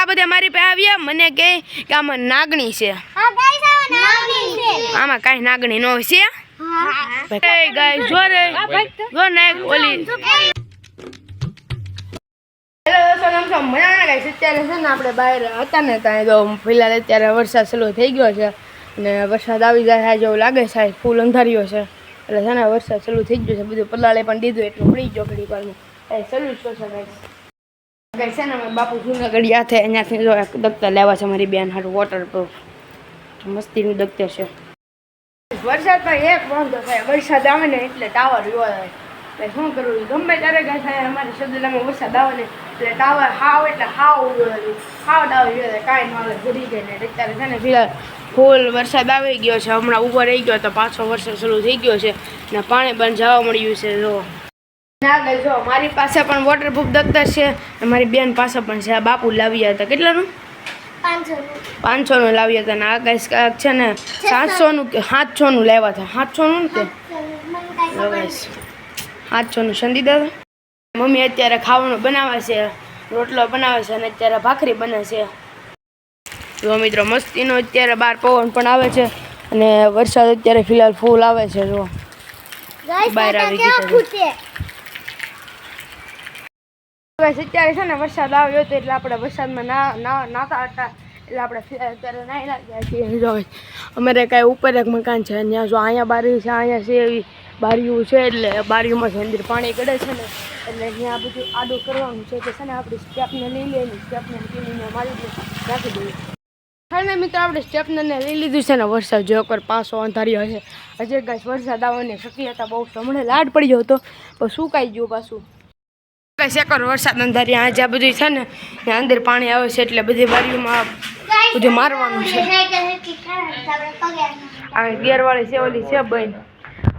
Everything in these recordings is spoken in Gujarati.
આ બધા મારી પાસે આવ્યા મને કહે કે આમાં નાગણી છે આમાં કાંઈ નાગણી ન હોય છે ગાય જો રે જો ને ઓલી અત્યારે છે ને આપણે બહાર હતા ને ત્યાં તો ફિલહાલ અત્યારે વરસાદ ચાલુ થઈ ગયો છે અને વરસાદ આવી જાય જેવું લાગે છે ફૂલ અંધાર્યો છે એટલે છે ને વરસાદ ચાલુ થઈ ગયો છે બધું પલાળે પણ દીધું એટલું પડી ગયો ઘડી વારનું ચાલુ જ કરશે ગાઈસ છે ને અમે બાપુ જૂનાગઢ યાથે અહીંયાથી જો એક દખ્તર લેવા છે મારી બેન હારું વોટરપ્રૂફ મસ્તીનું દખ્તર છે વરસાદમાં એક વાંધો થાય વરસાદ આવે ને એટલે ટાવર જોવા જાય એટલે શું કરવું ગમે ત્યારે કાંઈ થાય અમારી શબ્દલામાં વરસાદ આવે ને એટલે ટાવર હાવ એટલે હાવ ટાવર જોવા કાંઈ ન આવે ઘડી જાય ને અત્યારે છે ને ફિલહાલ ફૂલ વરસાદ આવી ગયો છે હમણાં ઊભો રહી ગયો તો પાછો વરસાદ શરૂ થઈ ગયો છે ને પાણી પણ જવા મળ્યું છે જો ના ગઈ જો મારી પાસે પણ વોટરપ્રૂફ દખ્તર છે મારી બેન પાસે પણ છે આ બાપુ લાવ્યા હતા કેટલાનું 500નું લાવ્યા હતા ને આ ગાઈસ છે ને 700નું કે 700નું લાવ્યા હતા 700નું કે 700નું સંદી દાદા મમ્મી અત્યારે ખાવાનું બનાવે છે રોટલો બનાવે છે અને અત્યારે ભાખરી બને છે જો મિત્રો મસ્તીનો અત્યારે બહાર પવન પણ આવે છે અને વરસાદ અત્યારે ફિલહાલ ફૂલ આવે છે જો બહાર આવી ગઈ અત્યારે છે ને વરસાદ આવ્યો હતો એટલે આપણે વરસાદમાં નાતા હતા એટલે આપણે અત્યારે નાહી લાગ્યા છીએ જો અમારે કાંઈ ઉપર એક મકાન છે ત્યાં જો અહીંયા બારી છે અહીંયા છે એવી બારીઓ છે એટલે બારીઓમાં અંદર પાણી ગળે છે ને એટલે ત્યાં બધું આડું કરવાનું છે કે છે ને આપણે સ્ટેપને લઈ લઈએ સ્ટેપને પીને મારી રાખી દઈએ હા મિત્રો આપણે સ્ટેપને લઈ લીધું છે ને વરસાદ જો કર 500 અંધાર્યો હશે હજી ગાઈસ વરસાદ આવવાની શક્યતા બહુ હમણાં લાડ પડી ગયો હતો પણ સુકાઈ ગયું પાછું શેકર વરસાદ અંધારી જ્યાં બધું છે ને ત્યાં અંદર પાણી આવે છે એટલે બધી બારીઓમાં બધું મારવાનું છે આ ગેરવાળી છે ઓલી છે બેન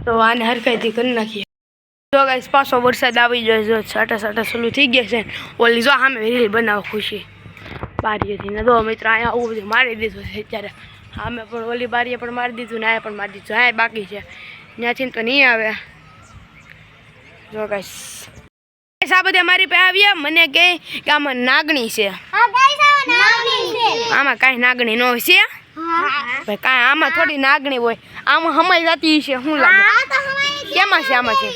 તો આને હરખાઈથી કરી નાખીએ જો ગાઈસ પાછો વરસાદ આવી જાય જો છાટા ચાલુ થઈ ગયા છે ઓલી જો સામે રીલ બનાવો ખુશી બારીએથી ને જો મિત્રો અહીંયા આવું બધું મારી દીધું છે અત્યારે સામે પણ ઓલી બારીએ પણ મારી દીધું ને અહીંયા પણ મારી દીધું અહીંયા બાકી છે ત્યાંથી તો નહીં આવે જો ગાઈસ આ બધા મારી પાસે આવ્યા મને કહે કે આમાં નાગણી છે આમાં કાંઈ નાગણી ન હોય છે ભાઈ કાંઈ આમાં થોડી નાગણી હોય આમાં હમાઈ જતી છે શું લાગે કેમાં છે આમાં છે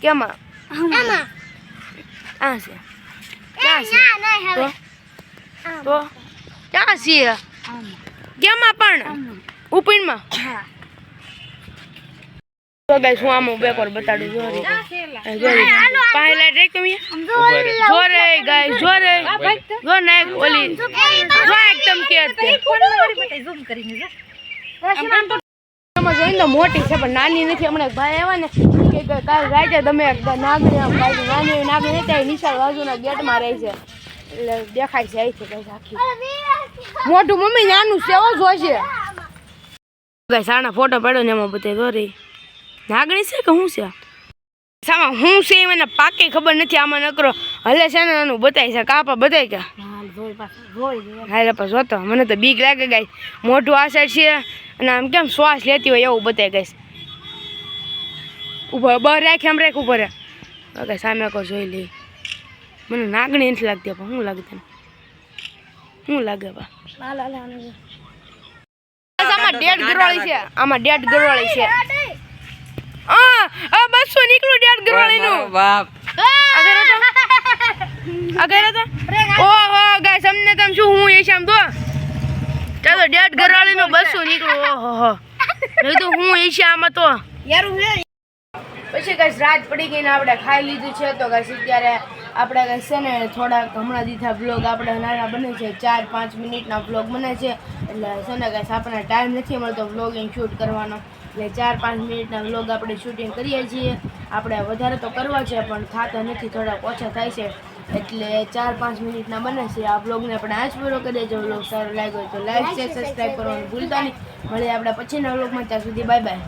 કેમાં આ છે ક્યાં છે તો ક્યાં છે કેમાં પણ ઉપીનમાં તો ગાઈસ હું આમાં બેકોર બતાડું જોરે પાયલા રે તમે જોરે ગાઈસ જોરે જો ને ઓલી જો એકદમ કે ઝૂમ કરીને જો જોઈને મોટી છે પણ નાની નથી હમણાં ભાઈ આવ્યા ને કે કાલ રાતે તમે નાગણી આમ કાઢી નાની નાગણી નથી નિશાળ બાજુના ગેટમાં રહી છે એટલે દેખાય છે અહીંથી ગાઈસ આખી મોટું મમ્મી નાનું છે એવો જોશે ગાઈસ આના ફોટો પાડો ને એમાં બતાવી દોરી નાગણી છે કે શું છે સામા હું છે મને પાકી ખબર નથી આમાં નકરો હલે છે ને એનું બતાવી છે કાપા બતાવી કે હા પછી જોતો મને તો બીક લાગે ગાય મોઢું આ સાઈડ છે અને આમ કેમ શ્વાસ લેતી હોય એવું બતાવી ગાઈશ ઉભો બહાર રાખ એમ રાખ ઉપર ઓકે સામે કો જોઈ લે મને નાગણી નથી લાગતી પણ શું લાગે તને શું લાગે બા આમાં ડેડ ગરોળી છે આમાં ડેડ ગરોળી છે આ 200 નીકળું ડેડ ગરોળીનું બાપ અગર તો ઓહો ગાઈસ અમને તમ શું હું એ શામ તો ચાલો ડેડ ગરોળીનું 200 નીકળું ઓહો નહીં તો હું એ શામ તો યારું હે પછી ગાઈસ રાત પડી ગઈ ને આપણે ખાઈ લીધું છે તો ગાઈસ અત્યારે આપણે ગાઈસ છે ને થોડાક હમણાં દીધા બ્લોગ આપણે નાના બને છે 4-5 મિનિટના બ્લોગ બને છે એટલે છે ને ગાઈસ આપણને ટાઈમ નથી મળતો બ્લોગિંગ શૂટ કરવાનો એટલે 4-5 મિનિટના વ્લોગ આપણે શૂટિંગ કરીએ છીએ આપણે વધારે તો કરવા છે પણ થતા નથી થોડાક ઓછા થાય છે એટલે 4-5 મિનિટના બને છે આ વ્લોગને આપણે આજ પૂરો કરીએ જો વ્લોગ સારો લાગ્યો તો લાઈક શેર સબસ્ક્રાઈબ કરવાનું ભૂલતા નહીં મળીએ આપણે પછીના વ્લોગમાં ત્યાં સુધી બાય બાય